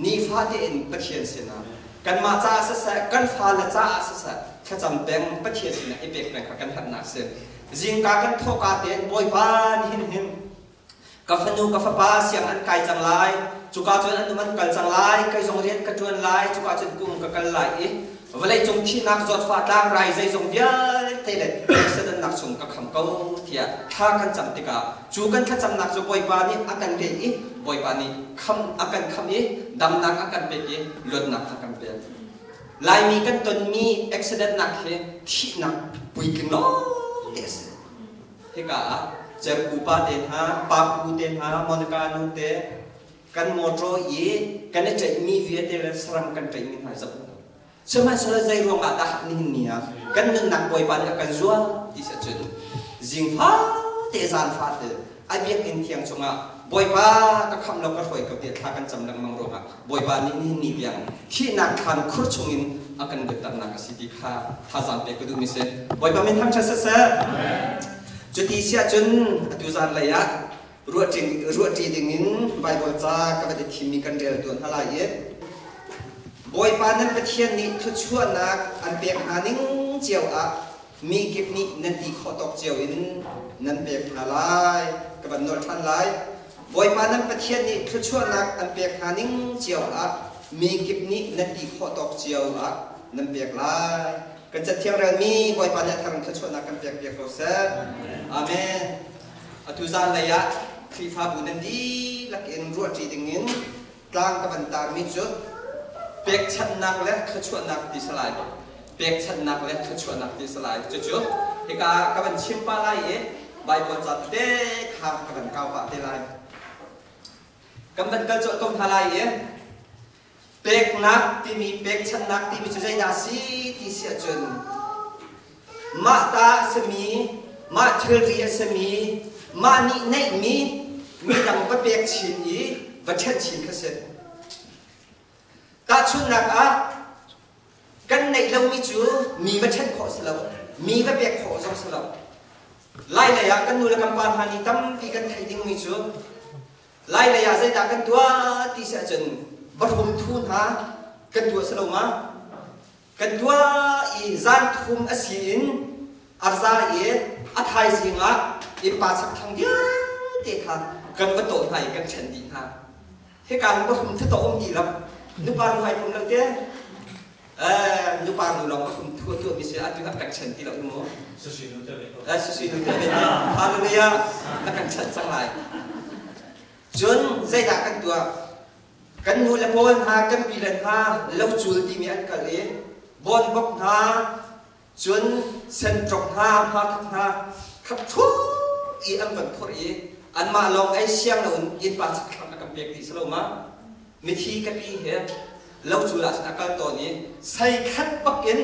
นี่ฟ้าที่อินประเทียนเสนากันมาจ้าเสะกันฟ้าละจ้าเสะขจำเป็นประเทียนเสนาไอเบกเป็นกันหันหนักเสียจิงกากันโทกาเตียนบอยบ้านหินกาฟนูกาฟป้าเสียงอันไกลจังไรจุกาจวนอันนุมันกันจังไรไกลจงเรียนกันจวนไรจุกาจนกุมกันไรเวลาจงที่นักจดฟ้าต่างไรใจจงเยอะเทเลเสด็จนักชงกับคำเก่าเทียถ้ากันจำติกาจูกันขจำนักจบอยบ้านนี้อากันเรียนอีบอยบ้านนี้คำอากันคำนี้ดำนักอากันเปียลดนักอากันเปียลายมีกันตนมีเอ็กซ์เดนนักเฮที่นักปุยกันล้อเดสเฮกาเจ้าปูปาเดนฮาปาปูเดนฮามอนกานุเตกันโมโตเยกันจะมีเวียเดลสรัมกันใจมีหายสับสมัยสละใจรวมอาตาหักนี่เนี่ยกันนึกนักบอยปานกันจัวที่เสจุนจิงฟ้าเตจานฟ้าเตไอเบียกอินเทียงชงอ่ะบอยปาก็คำเราก็ถอยกับเดียท่ากันจำลังมังรองอ่ะบอยปานี่เบียงที่นักขันครุชงอินอากันเกิดตันนักสิทธิข้าท่าจานเปกดูมิเซบอยปาไม่ทำชัดเสะจุดที่เสียจนดูจานระยะรัวจีดิ่งอินใบบอลจ้าก็ไม่ได้ทีมีกันเดียวตัวท่าไรเยบอยปานั้นประเทศนี้ทุกชั่วนักอันเปียกหานิ่งเจียวอ่ะมีเก็บนี้นันดีขอตอกเจียวอินนันเปียกหาลายกับบันนวลท่านลายบอยปานั้นประเทศนี้ทุกชั่วนักอันเปียกหานิ่งเจียวอ่ะมีเก็บนี้นันดีขอตอกเจียวอ่ะนันเปียกลายกันจะเที่ยงเรื่องมีบอยปานั้นทางทุกชั่วนักกันเปียกเราเสร็จอาเมนอตุซานระยะคลีฟ้าบุญนันดีลักเอ็นรัวจีดิ่งอินกลางกับบันตามิจุดเปียกชันนักและขชวนักที่สลายเปียกชันนักและขชวนักที่สลายจู่ๆที่กับบันชิมปาไลเย่ใบบนจัดเด็กหามกับบันเกาปะเตลัยกับบันกระโจนตรงทลายเย่เปียกนักที่มีเปียกชันนักที่มีจุดใจนาซีที่เสียจนมาตาสมีมาเทอรีสมีมานี่ในมีดังว่าเปียกชินยีว่าเช่นชินก็เสร็จตาชุนนักอ่ะกันในเรามีจูมีวัชเชนขอสลับมีวัเปียกขอสองสลับไล่เลยกันนูละกันปานหานิตั้มที่กันไทยดิ้งมีจูไล่เลยใจตากันตัวที่เสียจนบัดหุมทุนฮะกันตัวสลับมากันตัวอีจานทุมอสินอาซาเออัทไทยสิงะอีปาสักทางเดียวเด็กค่ะกันวัดโตไทยกันเฉินดีฮะให้การบัดหุมที่โตองดีแล้วนุปารุให้ผมลังเจ้นุปารุลองก็ผมทั่วมิเสียอาจุกับกันเฉินที่เราอิโม่สุสีนุเตอร์สุสีนุเตอร์ฮาเลลูยานักกันเฉินสังหลายจนใจดักกันตัวกันนูและบอลหากันปีลันหาแล้วจูลที่มีอันกันเลยบอลบกหาจนเซนตรกหาพาทักหาขับทุกอีอันบันพอดีอันมาลองไอเชียงเราอินปาสักครั้งกับเบียกที่สโลมามิธีกับพี่เหรอเราจุลาสนักตัวนี้ใส่ขัดปักอิน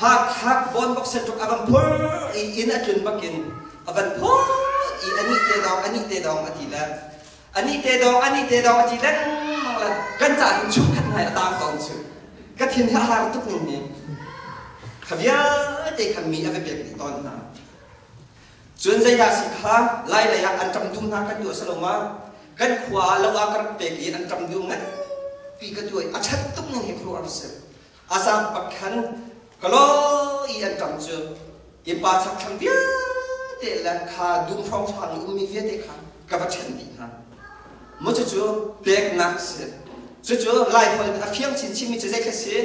หักบอลบักเซนตรกอันพูอีอินอัจุนปักอินอันพูอีอันนี้เตดองอันนี้เตดองอธิละอันนี้เตดองอันนี้เตดองอธิละมั่งละกันจ่ายชุดขัดไหนตามกองชุดก็ทิ้งให้หาทุกหนึ่งนี้ขบยาเด็กขมีอะไรเปลี่ยนตอนนั้นจนใจดาสิขาไล่เลยอันจำดุมนากันตัวสโลมากันขวาเราอาการเปลี่ยนอันจำดุมนั้นปีกันด้วยอาชัดทุกหนึ่งให้ครัวรู้สึกอาสาปักขันก็ล้ออีอันจำเจออีปาสักคำเดียวเด็กละขาดุมพร้อมฟังมีเวียเด็กขากับเช่นดีฮะมั่วจู่ๆเปียกนักเสียจู่ๆไล่คนอาเพียงชิ้นชิ้นมีจะได้แค่เสีย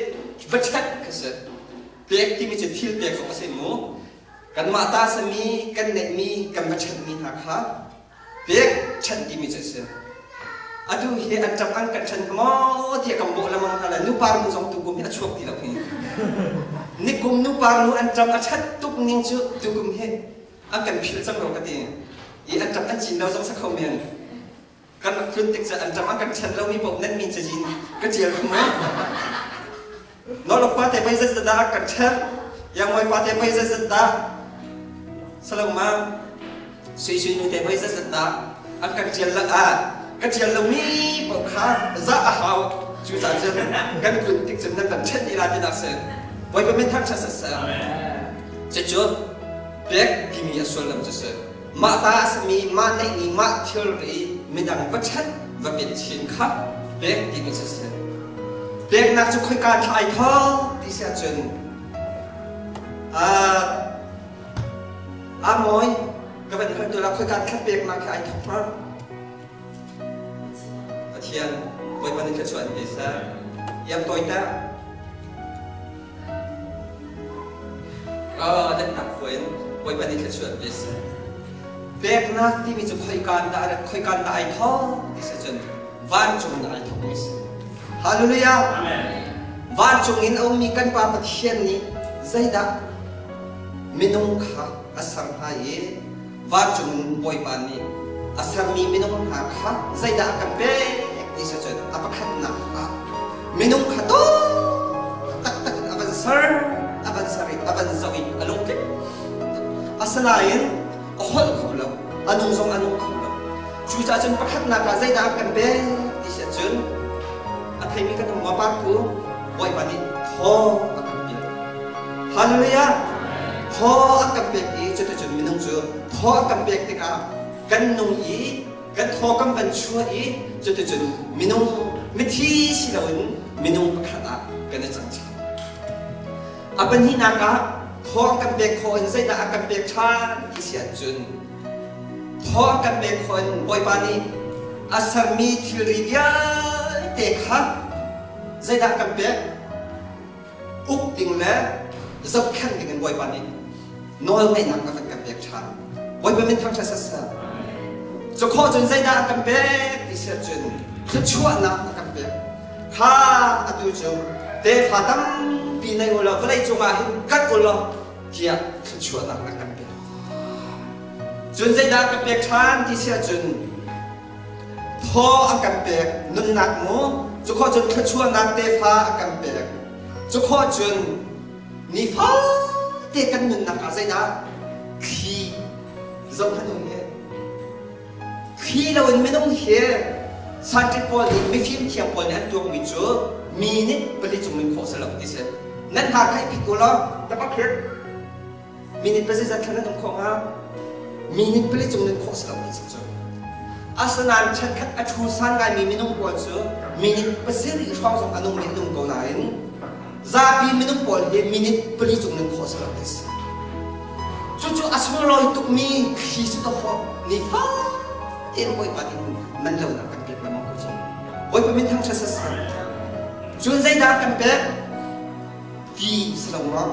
บัดเช็ดแค่เสียเปียกที่มีจะทิลเปียกของเสียหมูกันมาตาสมีกันเนมีกันบัดเช็ดมีหักขาเปียกฉันที่มีจะเสียอาดูเฮอันจำอันกันฉันขโมยที่กำบอกละมังอะไรนุปารุสองตุกุมที่ช่วยที่เราเห็นนิกุมนุปารุอันจำอันชัดตุกนิ่งจุตุกุมเฮอันกันพิลจังเรากันเองอีอันจำอันจีนเราต้องสักเขาเมียนกันคืนติดจะอันจำอันกันฉันเรามีบอกนั่นมีจะจีนก็เจียวขโมยนอลปาเตไม่จะสดากันฉันยังไม่ปาเตไม่จะสดาสลงมาสุยๆนู่นเตไม่จะสดาอันกันเจียวละกันเจียวเรามีบอกข้าจะอาหารจุดจ่ายเจนกันคืนติดจะนั่งกันเช่นนี้ราชนักเสนไว้เป็นไม่ทักชัดเสนจะจุดเด็กที่มีส่วนลำจะเสนมาตาสมีมาในนี้มาเที่ยวรีมีดังวัชชันว่าเป็นชิ้นข้าเ เบกที่มีเสเบกนักจะคุยการถ่ายทอดที่เสียจนมอยก็เป็นคนตัวเราคุยการคัดเบกมาแค่ไอ้ทอดนะเทียนไว้วันนี้จะชวนดิฉันยังตัวแต่ก็ได้ตัดเว้นไว้วันนี้จะชวนดิฉันเบกนักที่มีจะคุยการได้ไอ้ทอดที่เสียจนวันจงไอ้ทอดมิสฮาเลลูยาวันจงอินเอามีกันปาปเทียนนี้ใจดะมินุงขาอาศัยหายวันจงบอยปานี้อาศัยมีมินุงหาขาใจดะกันเป๊ะที่จะเจออาปขัดหนักมินุงขาโตตักอาบันซาร์อาบันซาริอาบันซาวิอารมณ์กิอาศัยอ๋อเขาเราอนุสงอนุเขาเราจู่จะจนประคัดหนักใจดะกันเป๊ะที่จะเจออาใครมีกันมาปากูบอยปานี้ท้ออากันเป๊ะฮาเลลูยาท้ออากันเป๊ะอีจะจะมินุงจูท้ออากันเป๊ะติกากันนุ่งอีกันท้อกันบันชัวอีจะจะมินุงมิทีสิเราอินมินุงประคัดอากันจะจังจังอาเป็นที่นักท้อกันเป๊ะคนใจดะอากันเป๊ะชาที่เสียจุนท้อกันเป๊ะคนบอยปานี้อาศัยมีทิริยาเด็กฮะใจดะกันเป๊ะอุกดิ่งแล้วจะแข่งกันบอยปานี้นอนไม่นักกันกันเป๊ะชาบอยเป็นทางชาสัสจะขอจนใจดะกันเป๊ะที่เสียจนจะชั่วนักกันเป๊ะข้าอตุจงเตะฟ้าตั้มปีในอุลาเวลาจงอาหินกัดอุลาเทียจะชั่วนักกันเป๊ะจนใจดะกันเป๊ะชาที่เสียจนท้ออากันเป๊ะนุ่นนักมูจะขอจนจะชั่วนักเตะฟ้าอากันเป๊ะจะขอจนนี่ฟ้าเตะกันนุ่นนักอะไรนะขี้จงหันเหขี้เราไม่ต้องเหสันติปอลไม่ฟิล์มเทียมปอลนั้นตัวมิจูมีนิดผลิตจงมีข้อสลับที่เสนั่นหากใครผิดกูล้อแต่ก็เพี้ยนมีนิดผลิตจากนั้นต้องของมีนิดผลิตจงมีข้อสลับที่เสอาสนันฉันคัดอชูสันไงมีนุ่งปอลจูมีนิดผลิตช่องสองอนุมีนุ่งกูนายซาบีมีนุ่งปอลเฮมีนิดผลิตจงมีข้อสลับที่เสจู่ๆอาสมรอยตุกมีขี้สุดท้อนี่ฟ้าเอ็นบอยปาดิมันเล่านักกันเป๊ะมันมองกูจริงบอยเป็นมิตรทางชาติศาสตร์จนใจดักกันเป๊ะดีสลาวะ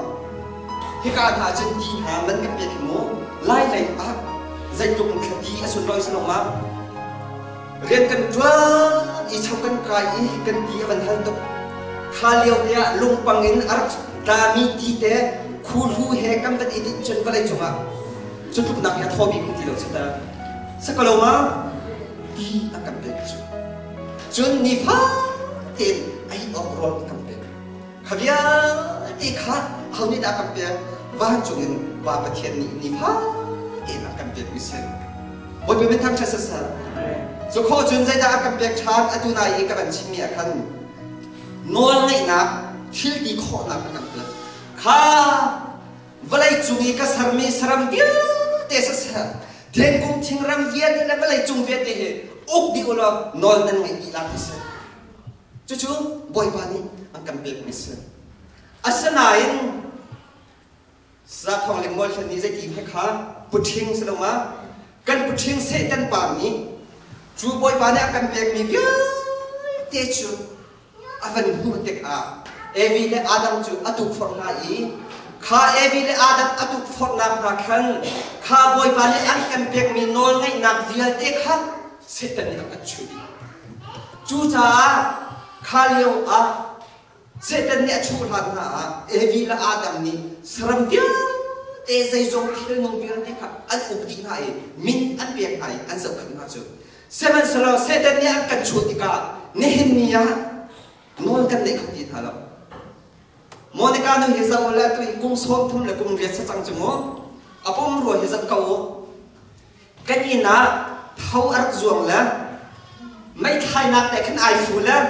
เหตุการณ์หาจนดีหามันกันเป๊ะขี้โม่ไล่ไล่อักใจตรงคดีอาสุนลอยสลาวะเรียนกันจ้าอีชาวกันกายอีกันดีวันฮัลตุข้าเลี้ยวเนี่ยลุงปังอินอาร์ตามีดีเตะคูลูเฮกันเป็นอิดิจนไปเลยจังอ่ะจนทุกนักยาทอบีคุณที่เราเสด็จสักลมาดีอากันเป๊ะจนนิฟ้าเต็มไอ้ออกรอนกันเป๊ะขบยาดีค่ะเขานี่อากันเป๊ะบ้านจงเงินบ้าประเทศนี้นิฟ้าเต็มอากันเป๊ะมิเซนบนเป็นทางชาติศาสตร์จะขอจนใจอากันเป๊ะชาติอดุนัยกับบัญชีเมียกันนวลไม่นับที่ดีขอนับอากันเป๊ะข้าเวลาจุงีก็สารมีสารมเดียวเตะสัสเทนกุมทิ้งรำเย็นแล้วเวลาจุงเวทีอุกดีอุลานอนนั่งไม่ดีลาทิเสจู่ๆบอยปานี่อันกันเบกมิสอาศัยนั่นสักทองเล็กมอลชันนี้จะกินให้ข้าพุทธิงสลมากันพุทธิงเสตันปานี้จู่บอยปานี่อันกันเบกมีเยอะเตจูอาวันหัวเด็กเอวีเลอาดัมจู่อตุกฟอร์นาอีข้าเอวีเลอาดัมอตุกฟอร์นาพระคันข้าบอยปานี่อันกันเบกมีนอนให้นักเดียร์เด็กข้าเสตันนี่อันชุดีจู่จ้าข้าเลี้ยวเสตันนี่ชูหลังเอวีเลอาดัมนี่สรมเดียวเอใจจงที่นงเบียร์เด็กข้าอันอุปดีไหนมินอันเบียงไหนอันสำคัญมากจู่เซมันสโลเสตันนี่อันกันชุดีกาเนหินนี่ยนอนกันเด็กคนที่ท่าเราโมนิกาโนฮิซาโอลาตุยกุ้งสอบทุ่มเลยกุ้งเรียนสัจจังโมอาปมรัวฮิซาเกากันยินะเท้าอักจวงแล้วไม่ใครนักแต่ขันไอฟูแล้ว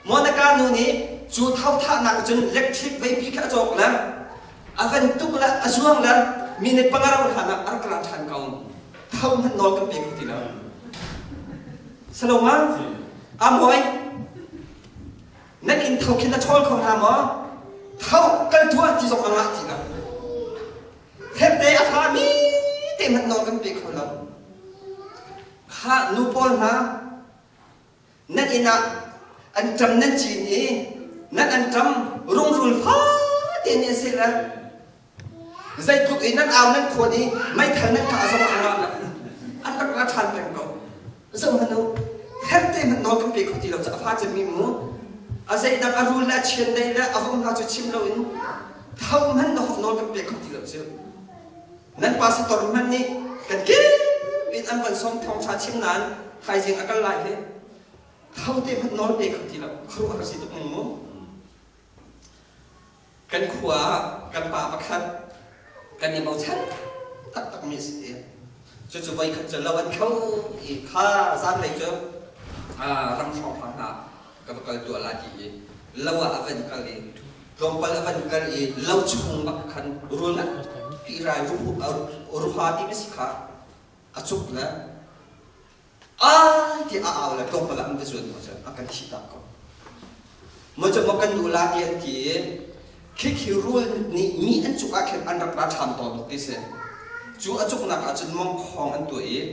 โมนิกาโนนี้จูเท้าท่านักจนเล็กทิพไว้ปีกระจกแล้วอาวันตุกแล้วจวงแล้วมีในปังเราหันอักราชันเกาเท้ามันนอนกันเปียกทีแล้วสโลมา มวยนั่นอินเท่าคิดนะชอบเขาหาหมอเท่ากันทั่วที่ส่งอังละจีนะเทปเตะอาคามีเต็มมันนอนกันเปียกเขาแล้วข้านูปอนฮะนั่นอินะอันจำนั่นจีนี่นั่นอันจำรุ่งรุ่งฟ้าเต็มเนี่ยเสร็จแล้วใจทุกอินั่นเอานั่นคนนี้ไม่ทันนั่นขาส่งอังละอันนั้นก็ทันเป็นก่อนส่งมันนู้เทปเตะมันนอนกันเปียกเขาที่เราจะฟ้าจะมีหมูอาศัยดังอรุณและเชียนได้และอารมณ์เราจะชิมเราอินเท่ามันนอนกันเปียกเขาที่เราเจอนั่นภาษาตรมันนี่กันเก๋อินอันวันส่งทองชาชิมนั้นไทยจริงอักลายเลยเท่าที่มันนอนเปียกเขาที่เราครูอาศัยตุกหมูกันขวากันป่าประคันกันยังเอาชั้นตักมีเสียจู่ๆไปขัดจะเล่าวันเขาอีกข้าซ้ำเลยเจอรังสองพันหากับกตัวลาดีเล่าว่าอเวนกาลีรวมไปอเวนกาลีเล่าชุ่มบักขันรู้นะที่รายรู้ฮาที่ไม่สิขาจุกนะที่เอาเลยรวมไปแล้วมันจะส่วนมันจะอาการชิตาก็มันจะมากันดูลาดีอันที่คิดรู้นี่มีอันจุกอาเข็นอันรักราชามตอนที่เสจูอาจุกนักอาจจะมองของอันตัวเอง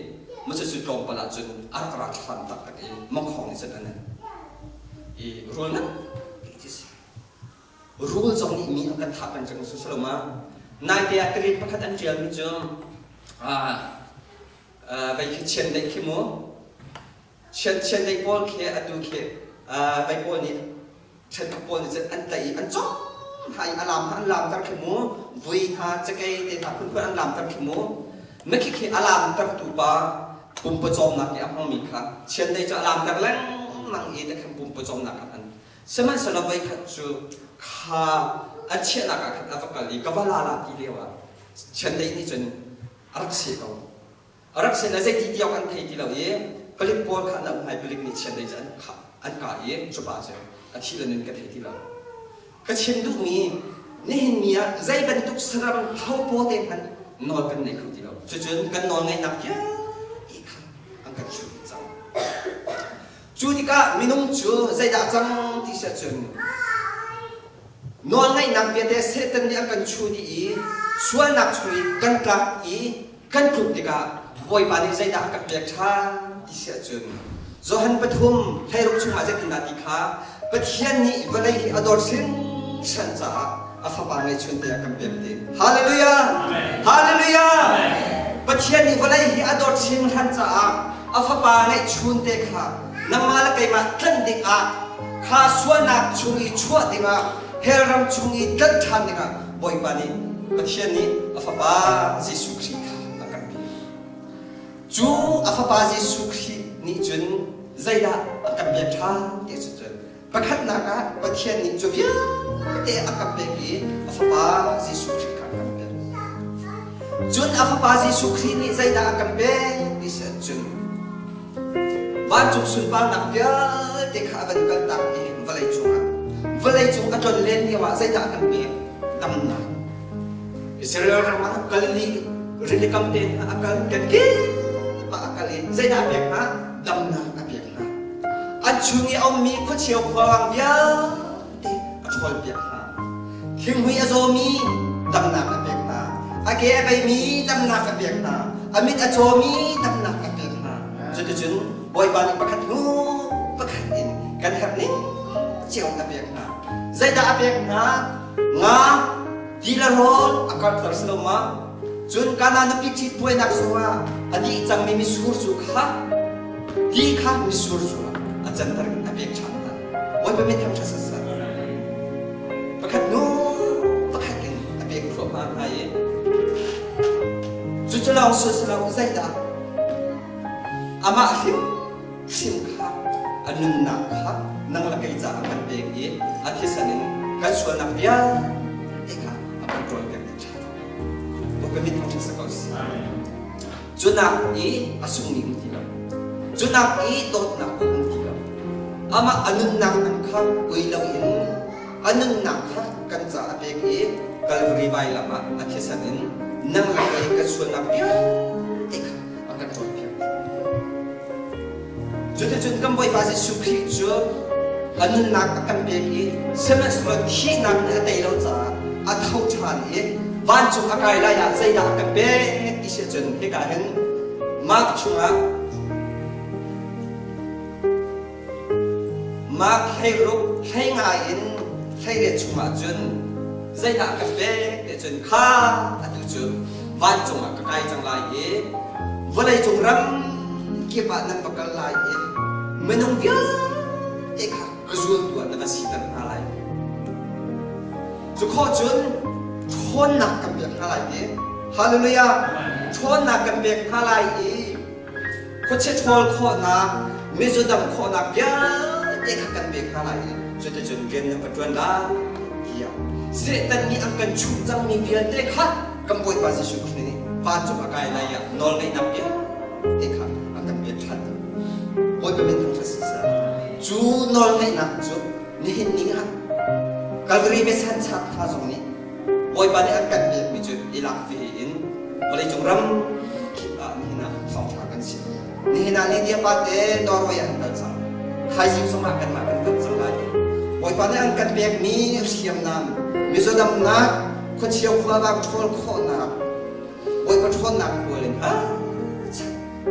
มันจะสุดตรงไปแล้วจนอันรักราชามตักเองมองของนี่จะนั่นเองรู้นะรู้จงนี้มีอันกันทับกันจังสุดสลมานายเดียกรีดประคัตอันเจียมิจงไปเชียนได้ขี้มัวเชียนได้บอลเขียอดูเขียไปบอลนี่เชียนกับบอลนี่จะอันตีอันจ้องให้อันลำตั้งขี้มัววิ่งหาจะเกยเดินหาเพื่อนอันลำตั้งขี้มัวไม่คิดขี้อันลำตั้งตัวป้าปุ่มประจอมนักเนี่ยห้องมีค่ะเชียนได้จะอันลำตั้งแรงมังเอเด็กปุ่มประจอมนักอันสมัยสลับไปขัดจูข้าอันเชียนักขัดอัฟกัลลีกับว่าลาที่เรียกว่าเชียนได้นี่จนรักเสียเขารักเสียนั่นจะที่เดียวกันที่เราเย่ผลิตบอลขัดน้ำให้ผลิตนี่เชียนได้จะอันกาเย่จุบาเจ้าที่เราเน้นกันที่เราก็เชียนดูมีนี่เห็นมีอะใจเป็นทุกสระเท่าโปเต็มกันนอนกันในคืนที่เราจนกันนอนในนักเยอะอีกครั้งอันกันชุดจังจูนี่ก็มีนุ่งจูใจด่าจังที่เสียจนนอนในนักเบียดเสตันเนี่ยกันชูดีส่วนนักช่วยกันกลับกันกลุ่มดีกว่าบ่อยปานนี้ใจด่ากับเบียดชาที่เสียจนโจฮันปฐุมให้รุ่งชุ่มอาจจะกินนาทีค่ะปะเทียนนี้วันนี้อดอร์สินฉันจะอาฟ้าในชุนเดียกับเบียดดีฮาเลลูยาฮาเลลูยาปะเทียนนี้วันนี้อดอร์สินฉันจะอาฟ้าในชุนเดียค่ะน้ำมาละไกมาตั้งดิ่งข้าส่วนนักชุยชั่วดิ่งเฮรัมชุยตั้งทันดิ่งบ่อยปานนี้ปะเทียนนี้อาฟ้าจิสุครีค่ะนักการพิจูอาฟ้าจิสุครีนี่จนใจด่ากับเบียดชาเดี๋ยวจนประคัตนักปะเทียนนี้จูเบียเดี๋ยวกับเบียดอาฟ้าจิสุครีค่ะกับเบียดจนอาฟ้าจิสุครีนี่ใจด่ากับเบียดดิฉันจนบ้านจุกสุนบ้านนักเดียวเด็กข้าเป็นกันตักเองวันไรจุงอันจนเล่นเนี่ยว่าใจด่ากันเบียดดำนาอิสราเอลเรามากัลลีเรื่องกำเนิดอาการกันเก๋มาอาการเล่นใจด่าเบียดนะดำนาเบียดนะอันช่วงนี้เอามีผู้เชี่ยวฟังเบียดเด็กอันชอบเบียดนะคิงหุยอาโซมีดำนาเบียดนะอาเกะไปมีดำนาเบียดนะอามิดอาโซมีดำนาเบียดนะจนบ่อยบานประคัตหูประคัตอินกันแบบนี้เจียวกับเบียกนะใจด่าเบียกนะงาดีละร้อนอากาศทรสลมาจนการนั้นพิจิตตัวนักสัวอดีตจังมีสูรสุขาดีข้ามีสูรสุอาจารย์ตรังเบียกฉันนะวันเป็นไม่ทำชัดสัสประคัตหูประคัตอินเบียกครบมาไงจุดเราสุดเราใจด่าอามาสิมค่ะอันนึงนักค่ะนั่งละกิจจากอันเบกีอาทิตย์สันนิษกันชวนนักเรียนเอกอาการตรวจเก็บติดช้าบุคคลมิตรของฉันสักสิ่งจุนักอีอาสุนิมุติเราจุนักอีโตนักมุติเราอามาอันนึงนักอันค่ะอุยเราอินอันนึงนักค่ะกันจากเบกีกัลรีไวลามาอาทิตย์สันนิษนั่งละกิจกันชวนนักเรียนเอกอาการตรวจเก็บจ จุดจุดกันบ่อยฟ้าจะสุขีจุดอันนั้นนักกันเบียกีเสมัสรที่นักเนี่ยแต่เราจะอัฐเอาชานเองวันจุกอากาศลายใจดักกันเบียที่เสียจนที่การเห็นมักชุงมักให้รู้ให้ง่ายอินให้เรียนชุงจนใจดักกันเบียจนข้าอัตุจุดวันจุกอากาศจังไรเองวันไหนจุงรำกี่บาทนั้นประกันลายเองไม่ต้องเยอะเอกกระจุนตัวนั่นสิตั้งอะไรจุข้อจนชนนักกันเบียอะไรเองฮาเลลูยาชนนักกันเบียอะไรเองก็เชื่อชนข้อนักไม่จุดดำข้อนักเยอะเอกกันเบียอะไรจุดจุดเกินปัจจุบันได้เกี่ยวเสร็จแต่นี้อันกันชุดจังมีเบียเด็กฮัดกำบวยภาษาชุดนี้บ้านจุกอากาศอะไรอย่างนอนในน้ำเบียเอกอันกันเบียทัดโอ้ยเป็นทั้งภาษาจูนอลในนักจูนี่เห็นนี่ฮะกาลรีเบสันชักท่าตรงนี้บ่อยปานนี้อันกันเบียมีจุดอีลักฟีอินบริจงรำคิดอ่ะนี่นะสองทางกันสินี่นะนี่เดียปัดเอนอร์เวย์อันกันสังใครยิ่งสมัครกันมากันสังไรบ่อยปานนี้อันกันเบียมีเสียมน้ำมีส่วนดำนักคนเชี่ยวขวาบางชนโคนักบ่อยปานชนนักหัวเลยอ่ะ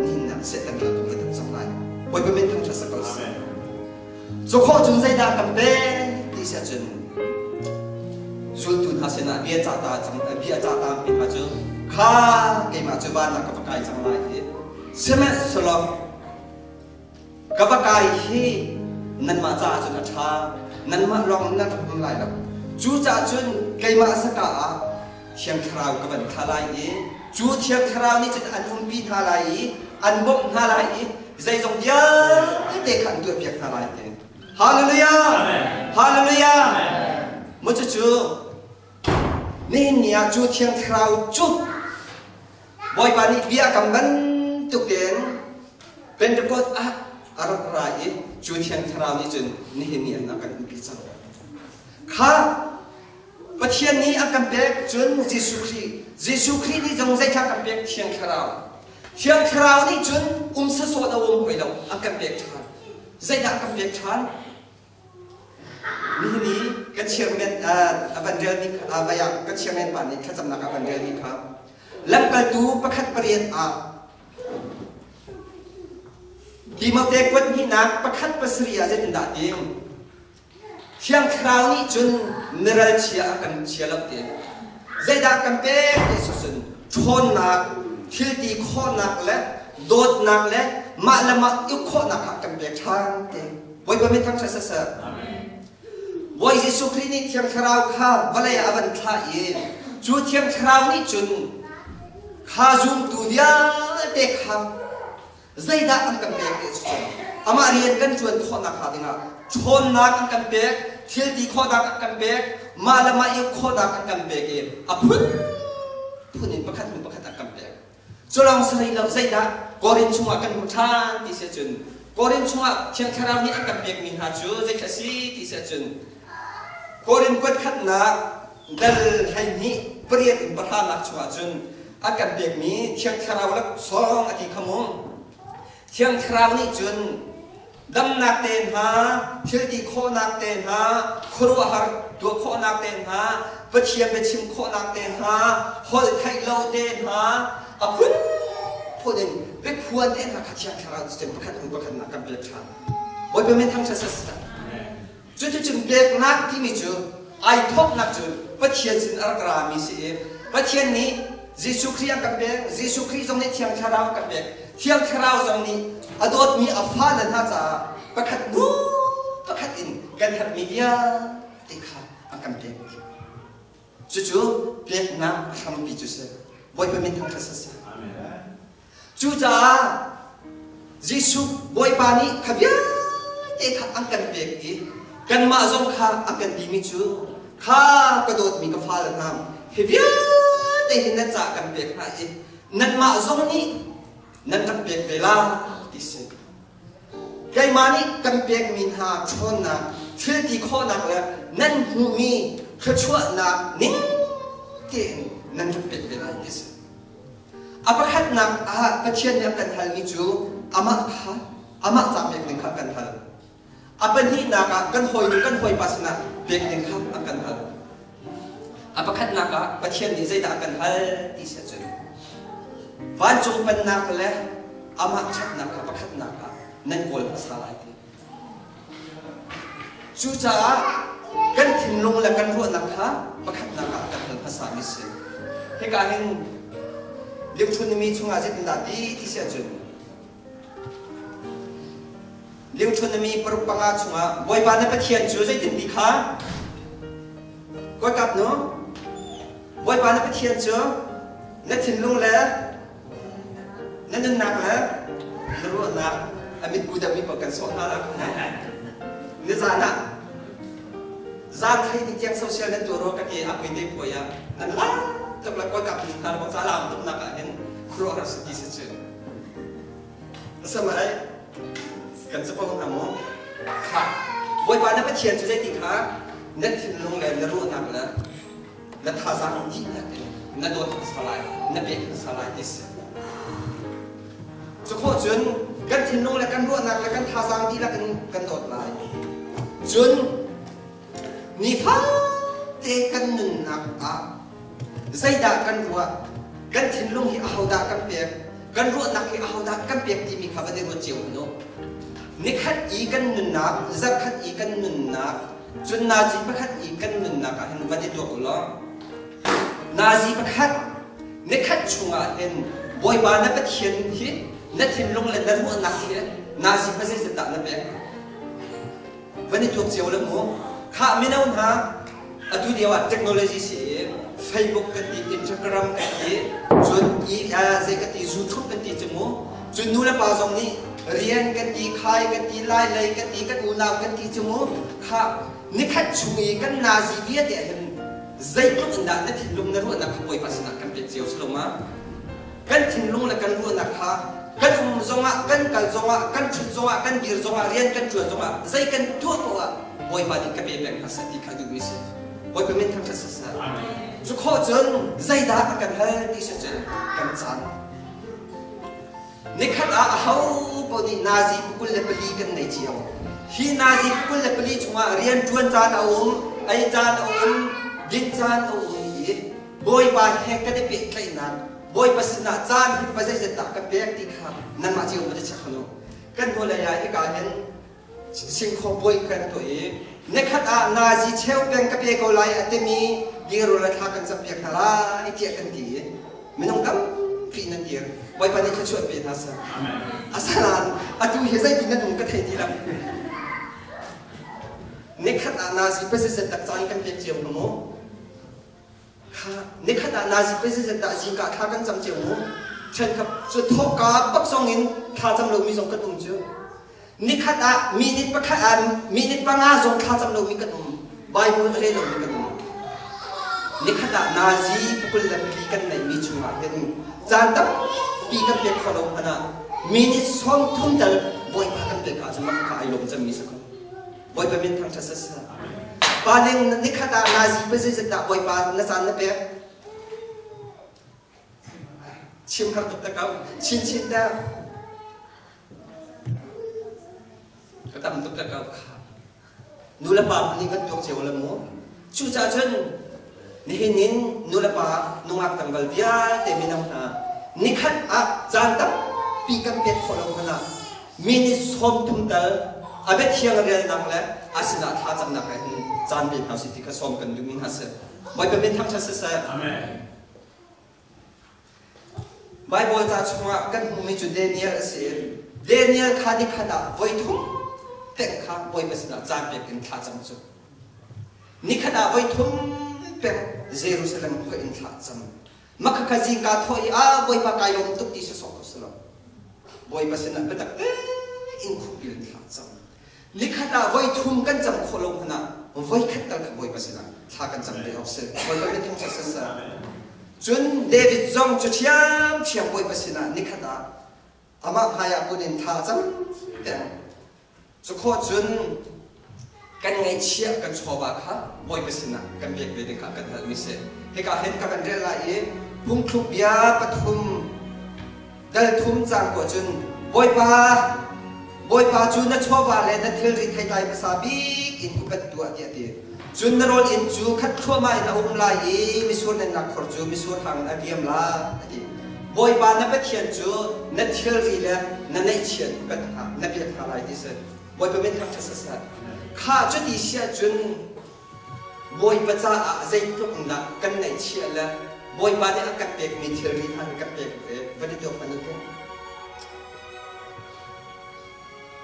นี่นะเสร็จแต่เดียวต้องไปทำสังไรบ่อยปานเป็นทั้งชัดสักคนจุข้อจุนใจดากันเป็นที่เสียจนจุดตุนหาเสนาเบียจ่าตาจังเบียจ่าตาเป็นมาจุข้าเกี่ยมาจุบ้านนักกับกายจังไรที่เสมัสลอกับกายที่นั่นมาจ่าจุนชานั่นมาลองนั่นทำไรแล้วจูจ่าจุนเกี่ยมาสักกะเชียงคราวกับวันทลายจูเชียงคราวนี่จะอันหุ่นปีทลายอันบ่มทลายใจจงเยอะเด็กขันตัวเปียกทลายฮาเลลูยาฮาเลลูยามุจจูนี่เนี่ยจูเทียงคราวจุดบ่อยปานิเบียกำมันตุกเด่นเป็นตะกดอะอะไรอะไรจูเทียงคราวนี่จนนี่เนี่ยนักการพิจารณาข้าประเทศนี้อาการเปียกจนเยซูคริสต์นี่จงใจข้าการเปียกเทียงคราวนี่จนสะสวดเอาไว้แล้วอาการเปียกชันใจดักอาการเปียกชันนี่กันเชียงเมนบันเดอร์นี่บางอย่างกันเชียงเมนป่านนี้ข้าจำนักบันเดอร์นี่ครับแล้วก็ดูประคัดประเรียนดีมาเด็กวันนี้นักประคัดประสิริยาจะเป็นดาดิงเชียงคราวนี้จนเนรัลเชียกันเชียลับเดียใจดักกันเป็นที่สุดชนนักทิลตีข้อนักและโดดนักและมาละมายุข้อนักกันเป็นทางเดียไว้บนไม่ทั้งเสษว่าเยซูคริสต์นี่เทียมคราวข้าวันเลยอาวันข้าเองจูเทียมคราวนี่จุนข้าจุนตัวเดียวเด็กข้าใจด่าอันกันเบกเอสอามาเรียนกันชวนข้อนักข้าดิงะชนนักอันกันเบกเที่ยวดีข้อนักอันกันเบกมาละมาอีกข้อนักอันกันเบกเองพุ่นนี่ประคัดอันกันเบกจุลองใส่เราใจด่ากอรินช่วงกันมุทานที่เสียจุนกอรินช่วงเทียมคราวนี่อันกันเบกมีหาจูใจขัดสีที่เสียจุนกอรินกดขัดนักดัลให้นี้เปลี่ยนประธานนักชัวจนอาการเบียกนี้เชียงคราวลักสองอาทิตย์ขมุงเชียงคราวนี้จนดำนักเต็นหาเชื่อที่โคนักเต็นหาครัวหาตัวโคนักเต็นหาปะเชียนไปชิมโคนักเต็นหาหอยไข่เหลาเต็นหาพุ่นพูดเองเป็นพวนเต็นหาเชียงคราวจะประคัดนักกันเบียกชันไว้เป็นทั้งเสษจุดเบียกนักที่มีจุดไอทบนักจุดประเทศจินอักรามีสิประเทศนี้เยซูคริสต์กับเบกเยซูคริสต์ตรงนี้เทียมคราวกับเบกเทียมคราวตรงนี้อดดมีอัฟฟ้าและน่าจะประคัดดูประคัดอินกันหัดมีเดียติขาอันกันเบกจู่เบกนักทำปีจุเสบ่อยเป็นทั้งเสษจู่จ้าเยซูบ่อยปานี้ขยันเอกอันกันเบกอีกันมาจงข้าอันกันดีมิจูข้ากระโดดมีกฟ้าและน้ำเฮียแต่เห็นนั่นจากกันเบกนะเองนั่นมาจงนี้นั่นกันเบกเวลาที่สุดไกมานี่กันเบกมีหาชนนะเชื่อที่ข้อนักแล้วนั่นหูมีขชวนักนิ่งเก่งนั่นกันเบกเวลาที่สุดอาประคัดนักประเทศนี้กันฮัลนิจูอามาข้า ama cha pek ning kha kan hal apan hi na ka kan hoi pasna pek ning kha kan hal apakhat na ka pathian ni zai da kan hal ti se chu van chung pan na ka le ama chat na ka pakhat na ka nan kol pasalai ti chu cha kan thin lung la kan ru na kha pakhat na ka kan hal phasa mi se he ka hin liu chun mi chunga je da ti se chu liu chun mi par panga chunga boi ba na pathian chu zai tin ti kha ko kap no boi ba na pathian chu na thin lung la na nun nak la ru na amit ku da mi pa kan so na la ni za na zan khai ni tiang social net ro ka ke apoi te po ya nan la tok la ko kap ni kha bang sa lam tok na ka hen kro ra se ti se chu samai kan sa pong amo kha boi ba na pathian chu zai ti kha na thin lung la ru nak la na tha sa ng ji na ke na do sa lai na pe sa lai ti se cho kho chun kan thin lung la kan ru nak la kan tha sang ti la kan dot lai chun ni fa te kan nun nak a zai da kan ruwa kan thin lung hi a hau da kan pe kan ru nak hi a hau da kan pe ti mi kha ba de ro chiu no ni khat i kan nun nak za khat i kan nun nak chun na ji pa khat i kan nun nak a hen ba de to ko lo na ji pa khat ni khat chunga hen boi ba na pa thian hi na thin lung la na ru nak hi na ji pa zai da na pe ba ni to chiu lo mo kha mi nau ha atu dia technology si Facebook kan ti Instagram kan ti chun i zai kan ti YouTube kan ti chmo chun nu la pa jong ni rian kan ti khai kan ti lai kan ti kan u naw kan ti chmo kha ni khat chui kan na ji bia de hen zai tuk nda na thin lung na ru na khoi pasna kan pe chiu sloma kan thin lung la kan ru na kha kan zonga kan kal zonga kan chu zonga kan dir zonga rian kan chu zonga zai kan tu ko boi pa ni ka pe beng ka sa ti kha du mi se boi pa men thang sa sa chu kho chun zai da kan hal ti se chen kan chan ni khat a hau po ni nazi kul le pali kan nei chiao hi nazi kul le pali chunga rian chuan chan ai chan din chan ni boi pa he ka de pe klai na boi pa sina chan hi pa zai ta ka pe ti kha nan ma chiu ma de chakhano kan bo la ya hi ka hen sing kho boi kan to e ne khat a nazi cheu peng ka pe ko lai atemi giru la tha kan sam pe khala i ti kan ti minong kam pi nan dir boi pa ni kha chuat pe na sa amen asalan atu he zai tin na dum ka thai ti lam ne khat a nazi pe se tak chan kan pe chiu mo kha ne khat a nazi pe se ta jing ka kha kan cham chiu mo chen khap chu thok ka pak song in kha cham lo mi song ka tum chu ni khat a minute pa khat a minute pa nga zong kha cham lo mi ka tum bible re lo mi ka tum ni khat a nazi pukul la pi kan nei mi chunga hen chan tak pi kan pe khalo ana minute som thum dal boi pa kan pe ka chama kha ai lom cham mi sa boi pa min thang cha sa sa pa leng ni khat a nazi pe se ta boi pa na chan na pe chim khar tuk ta ka chin ta tam tuk ta ka kha nu la pa ni kan tok cheu la mo chu cha chen ni hin nu la pa nu ngak tanggal bia te minam ha ni khat a chan tam pi kan pe kholo khana mini som tum dal abe thiang rel nak la asina tha cham nak ha chan bi ha si ti ka som kan du min ha se bai pe min thang cha sa amen Bible ta chunga kan mi chu Daniel se Daniel khadi khada voi thum tek kha boi pasna chan pe kin tha cham chu ni khada voi thum pe Jerusalem ko in tha cham makha khaji ka thoi a boi pa kayom tuk ti se so ko sala boi pasna pe tak in khu bil tha cham ni khada voi thum kan cham kholom hna voi khat tal ka boi pasna tha kan cham be ok se boi pa tin cha sa chun David zong chu thiam boi pasna ni khada ama haya punin tha cham te so kho chun kan ngai chia kan choba kha boi pasina kan bek be ka kan hal mi se he ka hen ka kan re la e pung thuk bia pathum dal thum chang ko chun boi pa บอยปาจูนัทชัววาเลนัทเทลริไทยไทยภาษาบิ๊กอินกุกัดตัวเดียดีจูนรอลอินจูขัดชัวมาอินอุ้มลายมิสูนันนักขอจูมิสูทางนักเรียมลาดีบอยปานับเทียนจูนัทเทลริเลนันไม่เทียนกัดหานับเพียงอะไรดิเซบอยเป็นทางชัดสัสข้าจุดที่เสียจุนบอยปัจจัยใจทุกนักกันในเชียละบอยปาเนี่ยกับเด็กมีเทลริทางกับเด็กวันนี้ตัวพันธุ์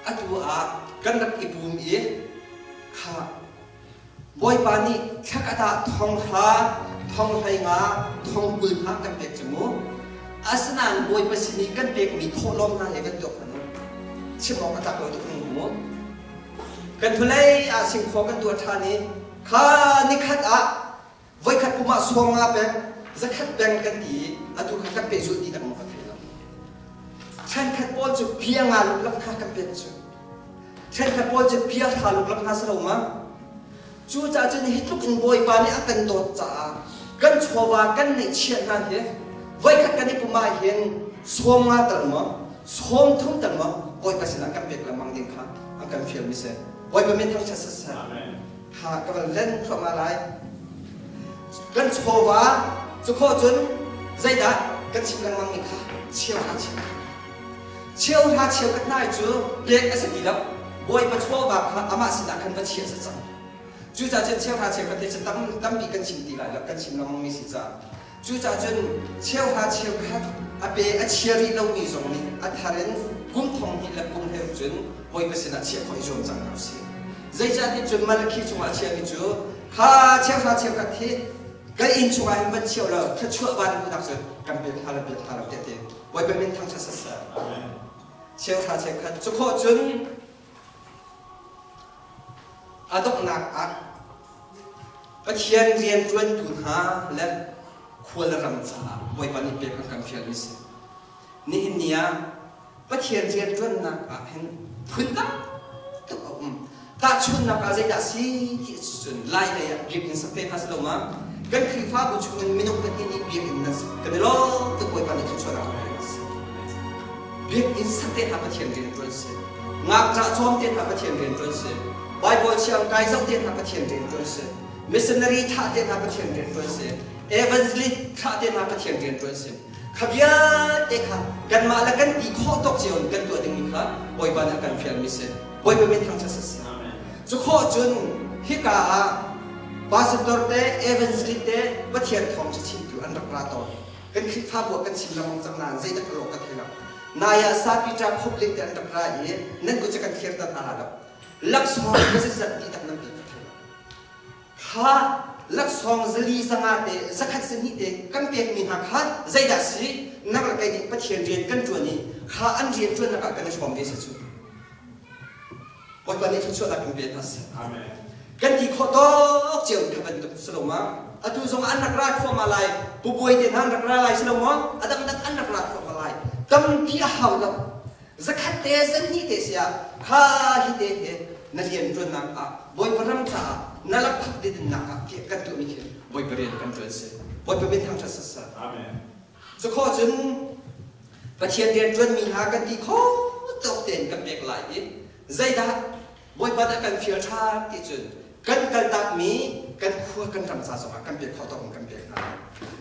อัตวะกันรักอิบุมเอ๋ข้าบอยปานี่ชักตาทองหาทองไทยงาทองบุญหากันเด็กจมูกอาสนะบอยปัสนีกันเด็กมีโทลมนาเอกันตัวพันธุ์ชิมอกตาเราทุกคนหัวกันทุเลอาสิงขอกันตัวท่านี้ข้านี่ขัดไว้ขัดปุมาสวงมาเป็นจะขัดแบ่งกันดีอัตุขัดเป็นจุดดีต่างกันเลยฉันขัดบอลจะเพียงงานลุกลักหากันเป็นจุดฉันขัดบอลจะเพียงทาลุกลักหาสโลมาจูจ่าจะนี่ฮิตลุกอินบอยปานี่กันโดดจ่ากันชัววากันในเชียนนั่นเหรอไว้ขัดกันนี่ปุมาเห็นสวงมาต่างมั้งสวงทุ่งต่างมั้งบอยภาษากันเป็นละมังดิ่งค่ะอันกันเฟียมิเซ่บอยเป็นไม่ทั้งชัดสัสหากกำลังเล่นเข้ามาไล่กันชัววาจุโคจุนใจดัดกันชิมกันมังมีค่ะเชี่ยวหาเชี่ยวกันได้จูเด็กอาศัยดีแล้วบอยปัจจุบันค่ะอามาสินักกันปัจเชี่ยวสัจจูจ่าจนเชี่ยวกันที่จะตั้มปีกันชิมดีแล้วกันชิมเรามังมีสิจ้าจูจ่าจนเชี่ยวกันอาเปอเชี่ยวรีเรามีตรงนี้อัฐานกุ้งทองหินและกุ้งเฮลจุนบอยภาษาเชี่ยวคอยโจมจังเราสิใจจัดที่จุนมาลคิดจุงอาเชี่ยวนี่จูข้าเชี่ยวกันที่ก็อินช่วยมันเชี่ยวเราถ้าช่วยบ้านผู้ดักสุดกันเป็นฮาราเตเตไว้เป็นทางชัดสัสเชี่ยวกันจุโคจุนอดอกนักปะเทียนเรียนจวนตุนหาและควรรำษาไว้ปนิเปกันเพียงนิสนี่เนียปะเทียนเรียนจวนนักเห็นพุ่นนักตุกตาชุนนักอะไรดัสีที่สุดไล่เลยรีบอินสเปนฮัสโลมากันคือฟ้าบุญชุนมินุกันนี่เบียกินนัสกันไม่รอตุกไว้ปนิทุชราเบียกินสเปนฮับปะเทียนเรียนจวนเสงักจะชมเตียนฮับปะเทียนเรียนจวนเสไบเบิลเชื่อมกายสักเตียนฮับปะเทียนเรียนจวนเสมิสเนอรีท่าเตียนฮับปะเทียนเรียนจวนเสเอเวนส์ลีท่าเตียนฮับปะเทียนเรียนจวนเสขบยาเด็กค่ะกันมาแล้วกันตีข้อตกเจียนกันตัวดึงมีค่ะบอยบานกันเฟียนมิเซบอยเป็นทางชัดสัสจุข้อจุนฮิกาบาสตอร์เตเอเวนส์ลีเตปะเทียนทองจะชิมอยู่อันรักราตอนกันคิดท่าบวกกันชิมละมังจำนานใจตะกโลกกันเทลับนายซาปิจาคบลิงแต่อันรักราเย่นั่นก็จะกันเทียนตันอาดับลักษณะก็จะจัดที่ตั้งน้ำปีกันเทลับข้าลักษณะจะลีสังอาเตสักขัดสินที่เตกันเปียกมีหักข้าใจดัชสีนักละกันปะเทียนเรียนกันจวนนี้ข้าอันเรียนจวนนักกันชมเดชจุดวันนี้ทุกช่วงนักกันเปียกทัศน์กันที่ข้อต่อเจียวทำเป็นสโลมาอตุจงอันนักราชเข้ามาไล่ผู้ป่วยเดินทางนักราชไล่สโลมาอดัมอันนักราชเข้ามาไล่ตั้มที่หาวลำสักขัดเตสันที่เตเสียข้าฮิเตเตนักเรียนจวนนักบอยประรำจ่านั่นแหละพักเดินนักเกี่ยกันตัวนี้บอยประเรียนกันจวนเสียบอยเป็นทางชัดสัสจะข้อจนประเทียนเรียนจวนมีหากันที่ข้อตกเด่นกับเด็กหลายใจดัดบอยประกันเฟียชาที่จนกันตักมีกันขัวกันรำจ่าสมัครกันเปียกข้อตกกันเปียก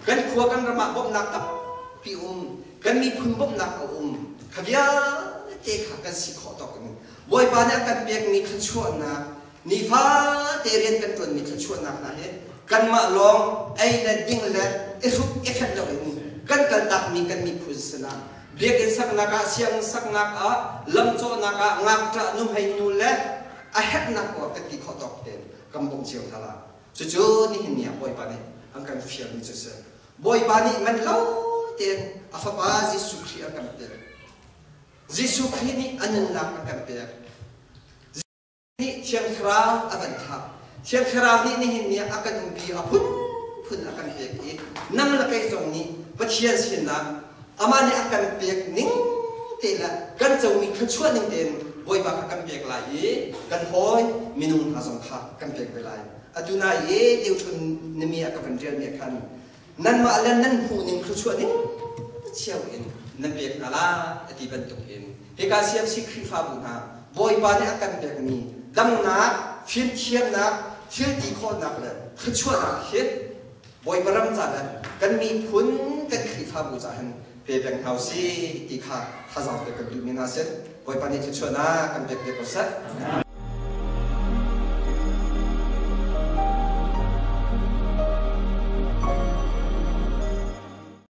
กันขัวกันรำมาบ่มนักตับปีกันมีพุ่นบ่มนักขบยาเตะขากันสิข้อตกกันบอยปานกันเปียกมีขชวนนะนิฟ้าเตเรียนกันจนมีขชวนนะเฮ้กันมาลองไอ้เด็ดดิ้งเล็ดเอฟเอฟเฟกต์เราเองกันตักมีกันมีพุทธนะเบียกินสักนักเสียงสักนักลำโจนักงักจะนุ่มให้นูเล็ดเฮ็ดนักว่ากันที่ข้อตกเด่นกำบงเชียวทลาจู่ๆนี่เห็นเนี่ยบอยปานี่อังกันเฟียร์นี่จู่ๆบอยปานี่มันเล่าเด่นอาฟาบาจิสุขีอังกันเด่นจิสุขีนี่อันนั้นนักอังกันเด่นนี่เชียงคราวอันนั้นท่าเชียงคราวนี่เห็นเนี่ยอังกันบีอาพุ่นอังกันเปียกอีนั่งละไกตรงนี้ปัจเจียนสินะอามานี่อังกันเปียกนิ่งเตละกันจะมีขชวนนิ่งเด่นบอยบากกันเปียกไหลกันหอยมินุงอาสงขากันเปียกไปไหลอดุนายเดียวชนนิมีกับเป็นเรียนเนี่ยคันนั่นมาแล้วนั่นหูนิ่งคือช่วยนิ่งเชี่ยวเอง นั่นเป็นอะไรที่เป็นตุกเองเหตุการณ์เสียมสิคริฟ้าบุญฮะบอยปานเนี่ยกันแบบนี้ดังนักฟิลเทียมนักฟิลตีโคนักเลยคือช่วยนักเห็นบอยประรำจัดกันมีพ้นกันคริฟ้าบุญจันเป็นเฮาซีที่ข้าจะเอาไปกันดูมินาเซนบอยปานเนี่ยช่วยนักกันแบบเด็กก็สัต